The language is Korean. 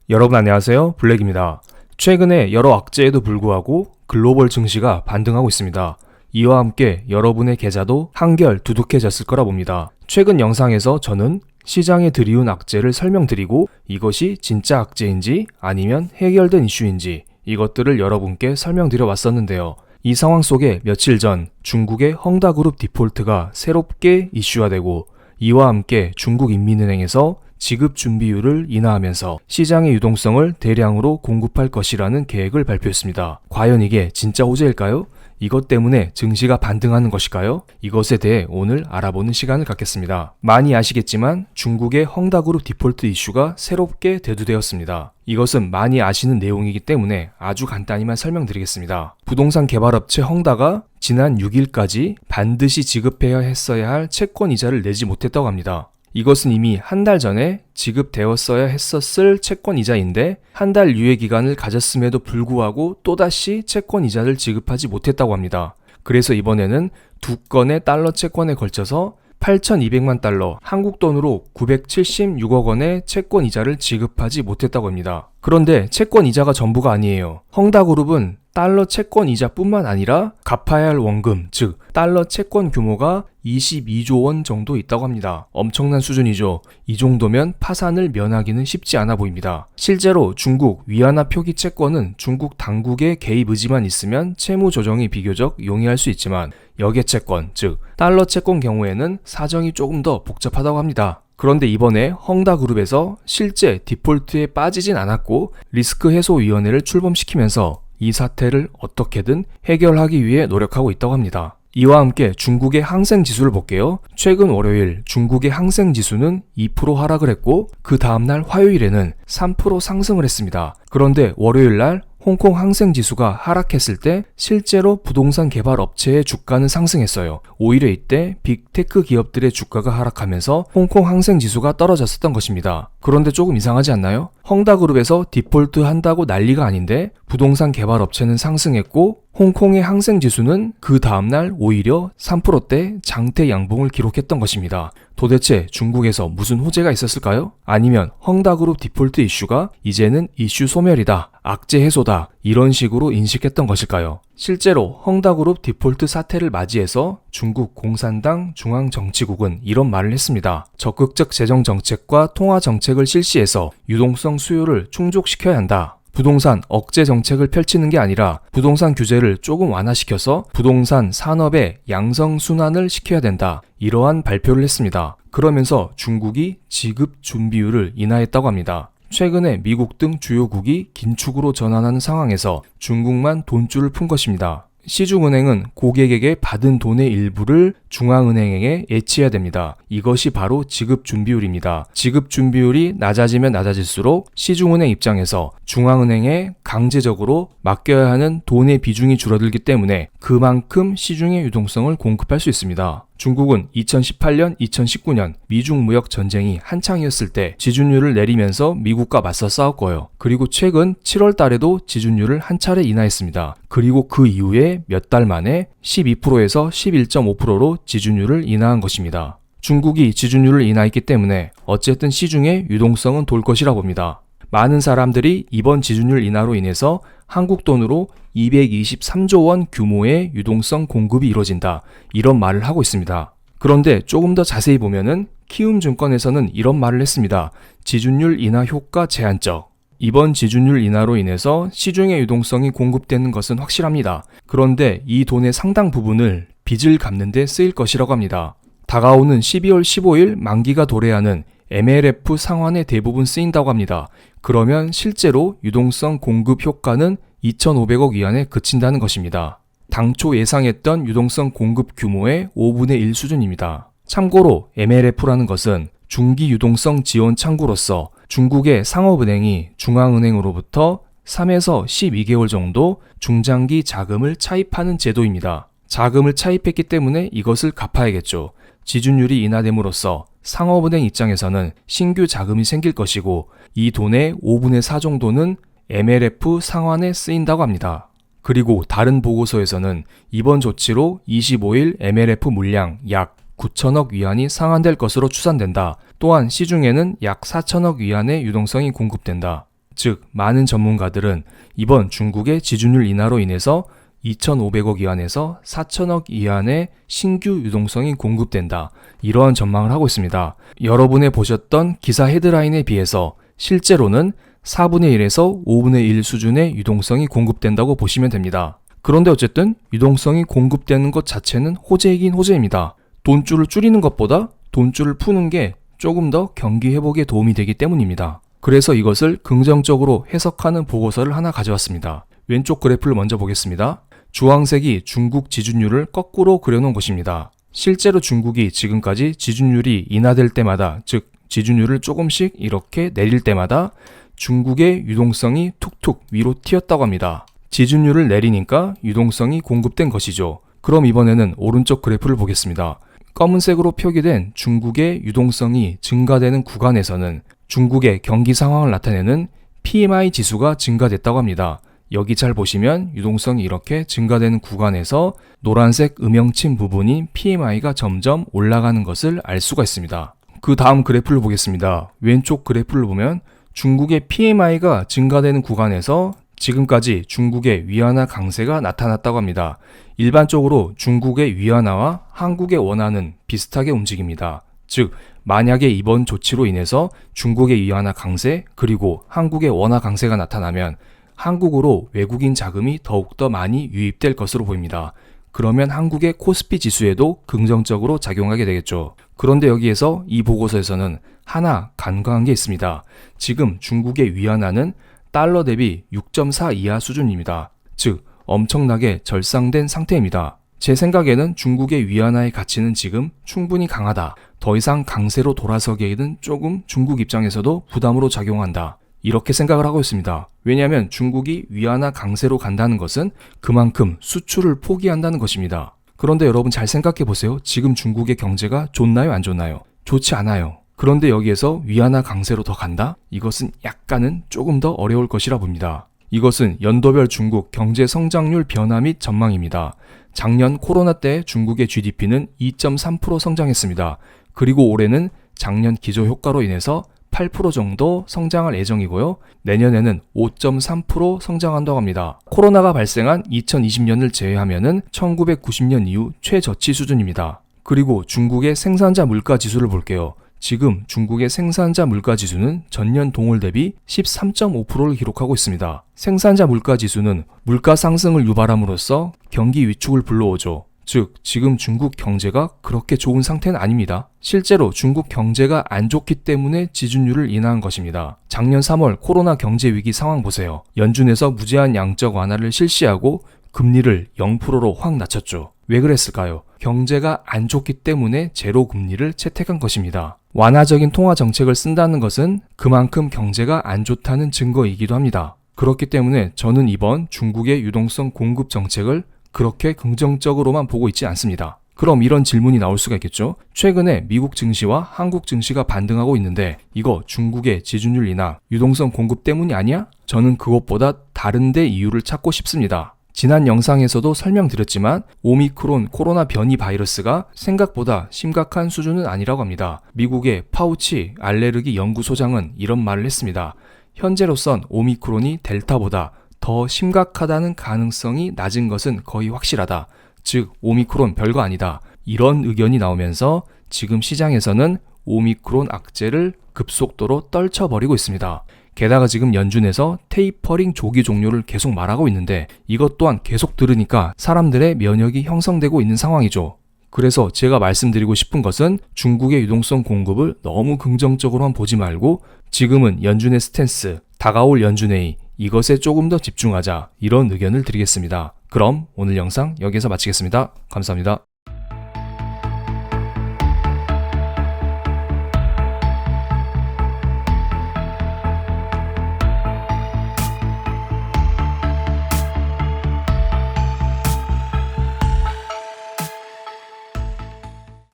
여러분 안녕하세요. 블랙입니다. 최근에 여러 악재에도 불구하고 글로벌 증시가 반등하고 있습니다. 이와 함께 여러분의 계좌도 한결 두둑해졌을 거라 봅니다. 최근 영상에서 저는 시장에 들이운 악재를 설명드리고 이것이 진짜 악재인지 아니면 해결된 이슈인지 이것들을 여러분께 설명드려 왔었는데요. 이 상황 속에 며칠 전 중국의 헝다그룹 디폴트가 새롭게 이슈가 되고 이와 함께 중국인민은행에서 지급 준비율을 인하하면서 시장의 유동성을 대량으로 공급할 것이라는 계획을 발표했습니다. 과연 이게 진짜 호재일까요? 이것 때문에 증시가 반등하는 것일까요? 이것에 대해 오늘 알아보는 시간을 갖겠습니다. 많이 아시겠지만 중국의 헝다그룹 디폴트 이슈가 새롭게 대두되었습니다. 이것은 많이 아시는 내용이기 때문에 아주 간단히만 설명드리겠습니다. 부동산 개발업체 헝다가 지난 6일까지 반드시 지급해야 했어야 할 채권 이자를 내지 못했다고 합니다. 이것은 이미 한 달 전에 지급되었어야 했었을 채권 이자인데 한 달 유예 기간을 가졌음에도 불구하고 또다시 채권 이자를 지급하지 못했다고 합니다. 그래서 이번에는 두 건의 달러 채권에 걸쳐서 8,200만 달러, 한국 돈으로 976억 원의 채권 이자를 지급하지 못했다고 합니다. 그런데 채권 이자가 전부가 아니에요. 헝다그룹은 달러 채권 이자뿐만 아니라 갚아야 할 원금, 즉 달러 채권 규모가 22조 원 정도 있다고 합니다. 엄청난 수준이죠. 이 정도면 파산을 면하기는 쉽지 않아 보입니다. 실제로 중국 위안화 표기 채권은 중국 당국의 개입 의지만 있으면 채무 조정이 비교적 용이할 수 있지만 역외 채권, 즉 달러 채권 경우에는 사정이 조금 더 복잡하다고 합니다. 그런데 이번에 헝다그룹에서 실제 디폴트에 빠지진 않았고 리스크해소위원회를 출범시키면서 이 사태를 어떻게든 해결하기 위해 노력하고 있다고 합니다. 이와 함께 중국의 항생지수를 볼게요. 최근 월요일 중국의 항생지수는 2% 하락을 했고 그 다음날 화요일에는 3% 상승을 했습니다. 그런데 월요일날 홍콩 항생지수가 하락했을 때 실제로 부동산 개발 업체의 주가는 상승했어요. 오히려 이때 빅테크 기업들의 주가가 하락하면서 홍콩 항생지수가 떨어졌었던 것입니다. 그런데 조금 이상하지 않나요? 헝다그룹에서 디폴트 한다고 난리가 아닌데 부동산 개발 업체는 상승했고 홍콩의 항생지수는 그 다음날 오히려 3%대 장대 양봉을 기록했던 것입니다. 도대체 중국에서 무슨 호재가 있었을까요? 아니면 헝다그룹 디폴트 이슈가 이제는 이슈 소멸이다, 악재 해소다 이런 식으로 인식했던 것일까요? 실제로 헝다그룹 디폴트 사태를 맞이해서 중국 공산당 중앙정치국은 이런 말을 했습니다. 적극적 재정정책과 통화정책을 실시해서 유동성 수요를 충족시켜야 한다. 부동산 억제 정책을 펼치는 게 아니라 부동산 규제를 조금 완화시켜서 부동산 산업의 양성순환을 시켜야 된다. 이러한 발표를 했습니다. 그러면서 중국이 지급 준비율을 인하했다고 합니다. 최근에 미국 등 주요국이 긴축으로 전환하는 상황에서 중국만 돈줄을 푼 것입니다. 시중은행은 고객에게 받은 돈의 일부를 중앙은행에 예치해야 됩니다. 이것이 바로 지급준비율입니다. 지급준비율이 낮아지면 낮아질수록 시중은행 입장에서 중앙은행에 강제적으로 맡겨야 하는 돈의 비중이 줄어들기 때문에 그만큼 시중의 유동성을 공급할 수 있습니다. 중국은 2018년, 2019년 미중 무역 전쟁이 한창이었을 때 지준율을 내리면서 미국과 맞서 싸웠고요. 그리고 최근 7월 달에도 지준율을 한 차례 인하했습니다. 그리고 그 이후에 몇 달 만에 12%에서 11.5%로 지준율을 인하한 것입니다. 중국이 지준율을 인하했기 때문에 어쨌든 시중의 유동성은 돌 것이라 봅니다. 많은 사람들이 이번 지준율 인하로 인해서 한국 돈으로 223조 원 규모의 유동성 공급이 이루어진다. 이런 말을 하고 있습니다. 그런데 조금 더 자세히 보면은 키움증권에서는 이런 말을 했습니다. 지준율 인하 효과 제한적. 이번 지준율 인하로 인해서 시중의 유동성이 공급되는 것은 확실합니다. 그런데 이 돈의 상당 부분을 빚을 갚는 데 쓰일 것이라고 합니다. 다가오는 12월 15일 만기가 도래하는 MLF 상환에 대부분 쓰인다고 합니다. 그러면 실제로 유동성 공급 효과는 2,500억 위안에 그친다는 것입니다. 당초 예상했던 유동성 공급 규모의 5분의 1 수준입니다. 참고로 MLF라는 것은 중기 유동성 지원 창구로서 중국의 상업은행이 중앙은행으로부터 3에서 12개월 정도 중장기 자금을 차입하는 제도입니다. 자금을 차입했기 때문에 이것을 갚아야겠죠. 지준율이 인하됨으로써 상업은행 입장에서는 신규 자금이 생길 것이고 이 돈의 5분의 4 정도는 MLF 상환에 쓰인다고 합니다. 그리고 다른 보고서에서는 이번 조치로 25일 MLF 물량 약 9천억 위안이 상환될 것으로 추산된다. 또한 시중에는 약 4천억 위안의 유동성이 공급된다. 즉 많은 전문가들은 이번 중국의 지준율 인하로 인해서 2,500억 위안에서 4,000억 위안의 신규 유동성이 공급된다. 이러한 전망을 하고 있습니다. 여러분이 보셨던 기사 헤드라인에 비해서 실제로는 4분의 1에서 5분의 1 수준의 유동성이 공급된다고 보시면 됩니다. 그런데 어쨌든 유동성이 공급되는 것 자체는 호재이긴 호재입니다. 돈줄을 줄이는 것보다 돈줄을 푸는 게 조금 더 경기 회복에 도움이 되기 때문입니다. 그래서 이것을 긍정적으로 해석하는 보고서를 하나 가져왔습니다. 왼쪽 그래프를 먼저 보겠습니다. 주황색이 중국 지준율을 거꾸로 그려놓은 것입니다. 실제로 중국이 지금까지 지준율이 인하될 때마다, 즉 지준율을 조금씩 이렇게 내릴 때마다 중국의 유동성이 툭툭 위로 튀었다고 합니다. 지준율을 내리니까 유동성이 공급된 것이죠. 그럼 이번에는 오른쪽 그래프를 보겠습니다. 검은색으로 표기된 중국의 유동성이 증가되는 구간에서는 중국의 경기 상황을 나타내는 PMI 지수가 증가됐다고 합니다. 여기 잘 보시면 유동성이 이렇게 증가되는 구간에서 노란색 음영침 부분인 PMI가 점점 올라가는 것을 알 수가 있습니다. 그 다음 그래프를 보겠습니다. 왼쪽 그래프를 보면 중국의 PMI가 증가되는 구간에서 지금까지 중국의 위안화 강세가 나타났다고 합니다. 일반적으로 중국의 위안화와 한국의 원화는 비슷하게 움직입니다. 즉, 만약에 이번 조치로 인해서 중국의 위안화 강세 그리고 한국의 원화 강세가 나타나면 한국으로 외국인 자금이 더욱더 많이 유입될 것으로 보입니다. 그러면 한국의 코스피 지수에도 긍정적으로 작용하게 되겠죠. 그런데 여기에서 이 보고서에서는 하나 간과한 게 있습니다. 지금 중국의 위안화는 달러 대비 6.4 이하 수준입니다. 즉, 엄청나게 절상된 상태입니다. 제 생각에는 중국의 위안화의 가치는 지금 충분히 강하다. 더 이상 강세로 돌아서기에는 조금 중국 입장에서도 부담으로 작용한다. 이렇게 생각을 하고 있습니다. 왜냐하면 중국이 위안화 강세로 간다는 것은 그만큼 수출을 포기한다는 것입니다. 그런데 여러분 잘 생각해 보세요. 지금 중국의 경제가 좋나요? 안 좋나요? 좋지 않아요. 그런데 여기에서 위안화 강세로 더 간다? 이것은 약간은 조금 더 어려울 것이라 봅니다. 이것은 연도별 중국 경제 성장률 변화 및 전망입니다. 작년 코로나 때 중국의 GDP는 2.3% 성장했습니다. 그리고 올해는 작년 기저 효과로 인해서 8% 정도 성장할 예정이고요. 내년에는 5.3% 성장한다고 합니다. 코로나가 발생한 2020년을 제외하면은 1990년 이후 최저치 수준입니다. 그리고 중국의 생산자 물가 지수를 볼게요. 지금 중국의 생산자 물가 지수는 전년 동월 대비 13.5%를 기록하고 있습니다. 생산자 물가 지수는 물가 상승을 유발함으로써 경기 위축을 불러오죠. 즉, 지금 중국 경제가 그렇게 좋은 상태는 아닙니다. 실제로 중국 경제가 안 좋기 때문에 지준율을 인하한 것입니다. 작년 3월 코로나 경제 위기 상황 보세요. 연준에서 무제한 양적 완화를 실시하고 금리를 0%로 확 낮췄죠. 왜 그랬을까요? 경제가 안 좋기 때문에 제로 금리를 채택한 것입니다. 완화적인 통화 정책을 쓴다는 것은 그만큼 경제가 안 좋다는 증거이기도 합니다. 그렇기 때문에 저는 이번 중국의 유동성 공급 정책을 그렇게 긍정적으로만 보고 있지 않습니다. 그럼 이런 질문이 나올 수가 있겠죠. 최근에 미국 증시와 한국 증시가 반등하고 있는데 이거 중국의 지준율 인하, 유동성 공급 때문이 아니야? 저는 그것보다 다른데 이유를 찾고 싶습니다. 지난 영상에서도 설명드렸지만 오미크론 코로나 변이 바이러스가 생각보다 심각한 수준은 아니라고 합니다. 미국의 파우치 알레르기 연구소장은 이런 말을 했습니다. 현재로선 오미크론이 델타보다 더 심각하다는 가능성이 낮은 것은 거의 확실하다. 즉, 오미크론 별거 아니다. 이런 의견이 나오면서 지금 시장에서는 오미크론 악재를 급속도로 떨쳐버리고 있습니다. 게다가 지금 연준에서 테이퍼링 조기 종료를 계속 말하고 있는데 이것 또한 계속 들으니까 사람들의 면역이 형성되고 있는 상황이죠. 그래서 제가 말씀드리고 싶은 것은 중국의 유동성 공급을 너무 긍정적으로만 보지 말고 지금은 연준의 스탠스, 다가올 연준회의 이것에 조금 더 집중하자 이런 의견을 드리겠습니다. 그럼 오늘 영상 여기서 마치겠습니다. 감사합니다.